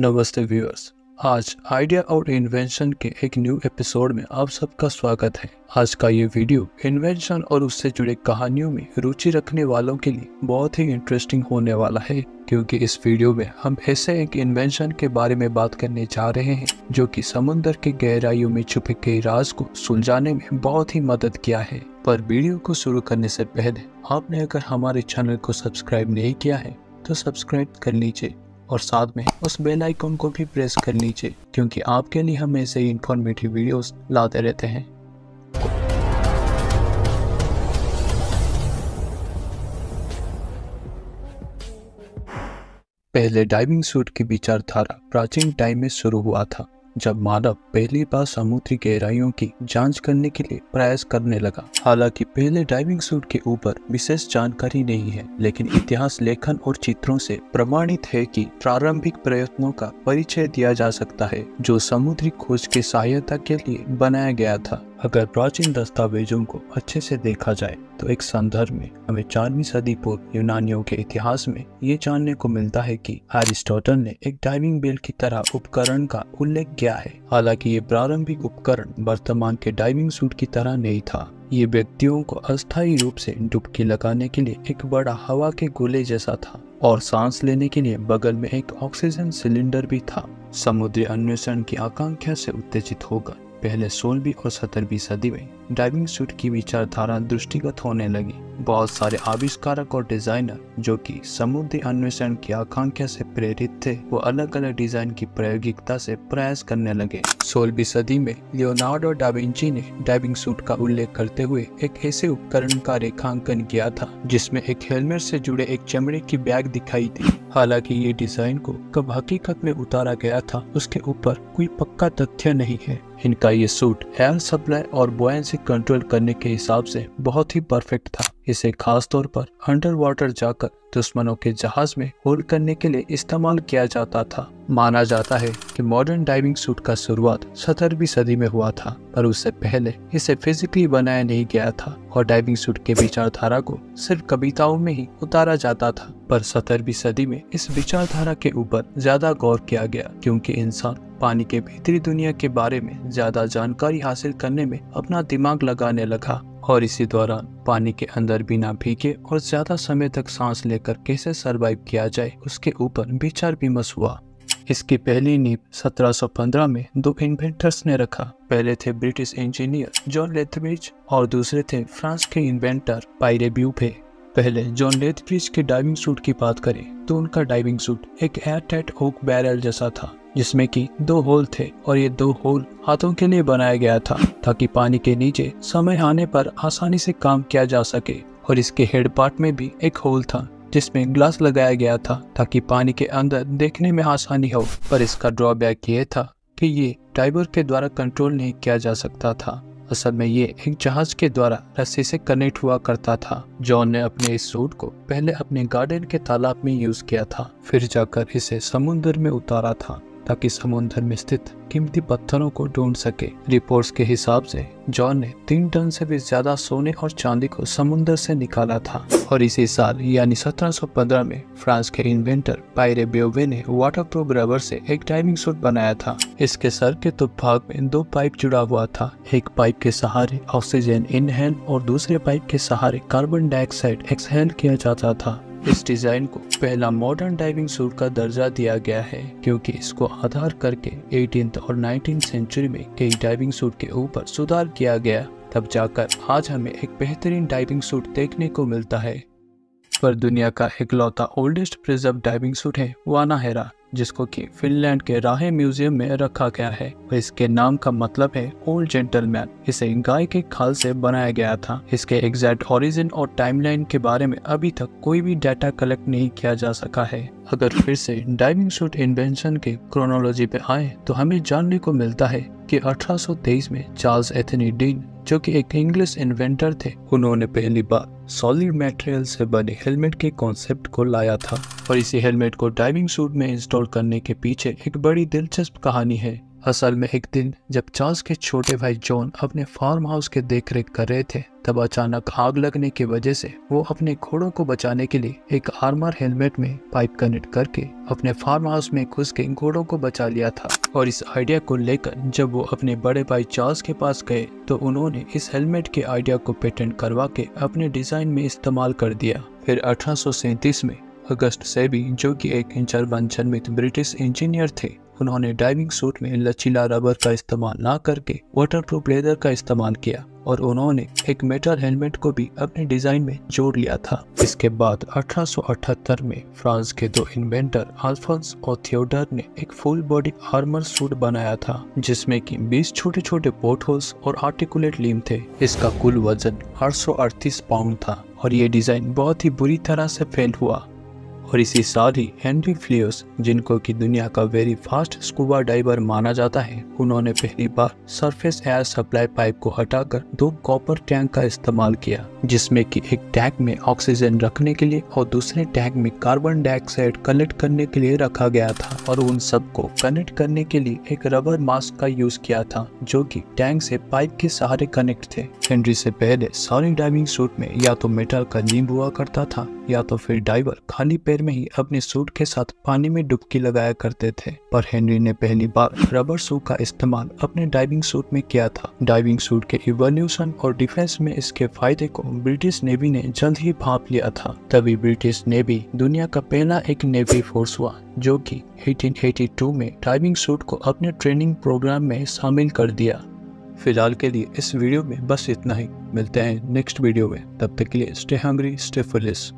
नमस्ते व्यूअर्स। आज आइडिया और इन्वेंशन के एक न्यू एपिसोड में आप सबका स्वागत है। आज का ये वीडियो इन्वेंशन और उससे जुड़े कहानियों में रुचि रखने वालों के लिए बहुत ही इंटरेस्टिंग होने वाला है, क्योंकि इस वीडियो में हम ऐसे एक इन्वेंशन के बारे में बात करने जा रहे हैं जो कि समुद्र की गहराइयों में छुपे कई राज को सुलझाने में बहुत ही मदद किया है। पर वीडियो को शुरू करने से पहले आपने अगर हमारे चैनल को सब्सक्राइब नहीं किया है तो सब्सक्राइब कर लीजिए और साथ में उस बेल आइकन को भी प्रेस कर लीजिए, क्योंकि आपके लिए हम ऐसे ही इंफॉर्मेटिव वीडियोस लाते रहते हैं। पहले डाइविंग सूट की विचारधारा प्राचीन टाइम में शुरू हुआ था, जब मानव पहली बार समुद्री गहराइयों की जांच करने के लिए प्रयास करने लगा। हालांकि पहले डाइविंग सूट के ऊपर विशेष जानकारी नहीं है, लेकिन इतिहास लेखन और चित्रों से प्रमाणित है कि प्रारंभिक प्रयत्नों का परिचय दिया जा सकता है जो समुद्री खोज की सहायता के लिए बनाया गया था। अगर प्राचीन दस्तावेजों को अच्छे से देखा जाए तो एक संदर्भ में हमें 4वीं सदी पूर्व यूनानियों के इतिहास में ये जानने को मिलता है कि एरिस्टोटल ने एक डाइविंग बेल की तरह उपकरण का उल्लेख किया है। हालांकि ये प्रारंभिक उपकरण वर्तमान के डाइविंग सूट की तरह नहीं था। ये व्यक्तियों को अस्थायी रूप से डुबकी लगाने के लिए एक बड़ा हवा के गोले जैसा था और सांस लेने के लिए बगल में एक ऑक्सीजन सिलेंडर भी था। समुद्री अन्वेषण की आकांक्षा से उत्तेजित होकर पहले 16वीं और 17वीं सदी में डाइविंग सूट की विचारधारा दृष्टिगत होने लगी। बहुत सारे आविष्कारक और डिजाइनर जो कि समुद्री अन्वेषण की आकांक्षा से प्रेरित थे, वो अलग अलग डिजाइन की प्रायोगिकता से प्रयास करने लगे। 16वीं सदी में लियोनार्डो डा विंची ने डाइविंग सूट का उल्लेख करते हुए एक ऐसे उपकरण का रेखांकन किया था जिसमें एक हेलमेट से जुड़े एक चमड़े की बैग दिखाई दी। हालांकि ये डिजाइन को कब हकीकत में उतारा गया था उसके ऊपर कोई पक्का तथ्य नहीं है। इनका ये सूट एयर सप्लाई और बुयांसी कंट्रोल करने के हिसाब से बहुत ही परफेक्ट था। इसे खास तौर पर अंडर वाटर जाकर दुश्मनों के जहाज में होल्ड करने के लिए इस्तेमाल किया जाता था। माना जाता है कि मॉडर्न डाइविंग सूट का शुरुआत 17वीं सदी में हुआ था, पर उससे पहले इसे फिजिकली बनाया नहीं गया था और डाइविंग सूट के विचारधारा को सिर्फ कविताओं में ही उतारा जाता था। पर 17वीं सदी में इस विचारधारा के ऊपर ज्यादा गौर किया गया, क्योंकि इंसान पानी के भीतरी दुनिया के बारे में ज्यादा जानकारी हासिल करने में अपना दिमाग लगाने लगा और इसी दौरान पानी के अंदर बिना भीगे और ज्यादा समय तक सांस लेकर कैसे सरवाइव किया जाए उसके ऊपर विचार विमर्श हुआ। इसकी पहली नींव 1715 में दो इन्वेंटर्स ने रखा। पहले थे ब्रिटिश इंजीनियर जॉन लेथब्रिज और दूसरे थे फ्रांस के इन्वेंटर पायरे ब्यूफे। पहले जॉन लेथब्रिज के डाइविंग सूट की बात करें तो उनका डाइविंग सूट एक एयरटाइट ओक बैरल जैसा था, जिसमें कि 2 होल थे और ये 2 होल हाथों के लिए बनाया गया था ताकि पानी के नीचे समय आने पर आसानी से काम किया जा सके। और इसके हेड पार्ट में भी एक होल था जिसमें ग्लास लगाया गया था ताकि पानी के अंदर देखने में आसानी हो। पर इसका ड्रॉबैक ये था कि ये डाइवर के द्वारा कंट्रोल नहीं किया जा सकता था। असल में ये एक जहाज के द्वारा रस्सी से कनेक्ट हुआ करता था। जॉन ने अपने इस सूट को पहले अपने गार्डन के तालाब में यूज किया था, फिर जाकर इसे समुद्र में उतारा था ताकि समुद्र में स्थित कीमती पत्थरों को ढूंढ सके। रिपोर्ट्स के हिसाब से जॉन ने 3 टन से भी ज्यादा सोने और चांदी को समुद्र से निकाला था। और इसी साल यानी 1715 में फ्रांस के इन्वेंटर पायरे ब्यूफे ने वाटरप्रूफ रबर से एक डाइविंग सूट बनाया था। इसके सर के तो भाग में 2 पाइप जुड़ा हुआ था। एक पाइप के सहारे ऑक्सीजन इनहेल और दूसरे पाइप के सहारे कार्बन डाइऑक्साइड एक्सहेल किया जाता था। इस डिजाइन को पहला मॉडर्न डाइविंग सूट का दर्जा दिया गया है, क्योंकि इसको आधार करके 18th और 19th सेंचुरी में कई डाइविंग सूट के ऊपर सुधार किया गया। तब जाकर आज हमें एक बेहतरीन डाइविंग सूट देखने को मिलता है। पर दुनिया का इकलौता ओल्डेस्ट प्रिजर्व डाइविंग सूट है वाना हेरा, जिसको कि फिनलैंड के राहे म्यूजियम में रखा गया है। और इसके नाम का मतलब है ओल्ड जेंटलमैन। इसे गाय के खाल से बनाया गया था। इसके एग्जैक्ट ओरिजिन और टाइमलाइन के बारे में अभी तक कोई भी डाटा कलेक्ट नहीं किया जा सका है। अगर फिर से डाइविंग सूट इन्वेंशन के क्रोनोलॉजी पे आए तो हमें जानने को मिलता है कि 1823 में चार्ल्स एंथनी डीन, जो कि एक इंग्लिश इन्वेंटर थे, उन्होंने पहली बार सॉलिड मटेरियल से बने हेलमेट के कॉन्सेप्ट को लाया था। और इसी हेलमेट को डाइविंग सूट में इंस्टॉल करने के पीछे एक बड़ी दिलचस्प कहानी है। असल में एक दिन जब चार्ल्स के छोटे भाई जॉन अपने फार्म हाउस के देखरेख कर रहे थे, तब अचानक आग लगने की वजह से वो अपने घोड़ों को बचाने के लिए एक आर्मर हेलमेट में पाइप कनेक्ट करके अपने फार्म हाउस में घुस के घोड़ों को बचा लिया था। और इस आइडिया को लेकर जब वो अपने बड़े भाई चार्ल्स के पास गए तो उन्होंने इस हेलमेट के आइडिया को पेटेंट करवा के अपने डिजाइन में इस्तेमाल कर दिया। फिर 1837 में अगस्त सेबी, जो कि एक जर्मन जन्मित ब्रिटिश इंजीनियर थे, उन्होंने डाइविंग सूट में लचीला रबर का इस्तेमाल ना करके वाटरप्रूफ लेदर का इस्तेमाल किया और उन्होंने एक मेटल हेलमेट को भी अपने डिजाइन में जोड़ लिया था। इसके बाद 1878 में फ्रांस के दो इन्वेंटर अल्फोंस और थियोडर ने एक फुल बॉडी आर्मर सूट बनाया था जिसमें कि 20 छोटे छोटे पोर्ट होल्स और आर्टिकुलेट लिम्ब थे। इसका कुल वजन 838 पाउंड था और ये डिजाइन बहुत ही बुरी तरह से फेल हुआ। और इसी साल ही हेनरी फ्लियोस, जिनको की दुनिया का वेरी फास्ट स्कूबा डाइवर माना जाता है, उन्होंने पहली बार सरफेस एयर सप्लाई पाइप को हटाकर 2 कॉपर टैंक का इस्तेमाल किया, जिसमें कि एक टैंक में ऑक्सीजन रखने के लिए और दूसरे टैंक में कार्बन डाइऑक्साइड कलेक्ट करने के लिए रखा गया था। और उन सबको कनेक्ट करने के लिए एक रबर मास्क का यूज किया था जो कि टैंक से पाइप के सहारे कनेक्ट थे। हेनरी से पहले सारी डाइविंग सूट में या तो मेटल का लिम्ब हुआ करता था या तो फिर डाइवर खाली पैर में ही अपने सूट के साथ पानी में डुबकी लगाया करते थे। पर हेनरी ने पहली बार रबर सूट का इस्तेमाल अपने डाइविंग सूट में किया था। डाइविंग सूट के इवोल्यूशन और डिफेंस में इसके फायदे को ब्रिटिश नेवी ने जल्द ही भांप लिया था। तभी ब्रिटिश नेवी दुनिया का पहला एक नेवी फोर्स हुआ जो कि 1882 में डाइविंग सूट को अपने ट्रेनिंग प्रोग्राम में शामिल कर दिया। फिलहाल के लिए इस वीडियो में बस इतना ही। मिलते हैं नेक्स्ट वीडियो में, तब तक के लिए स्टे हंग्री, स्टे फुलिश।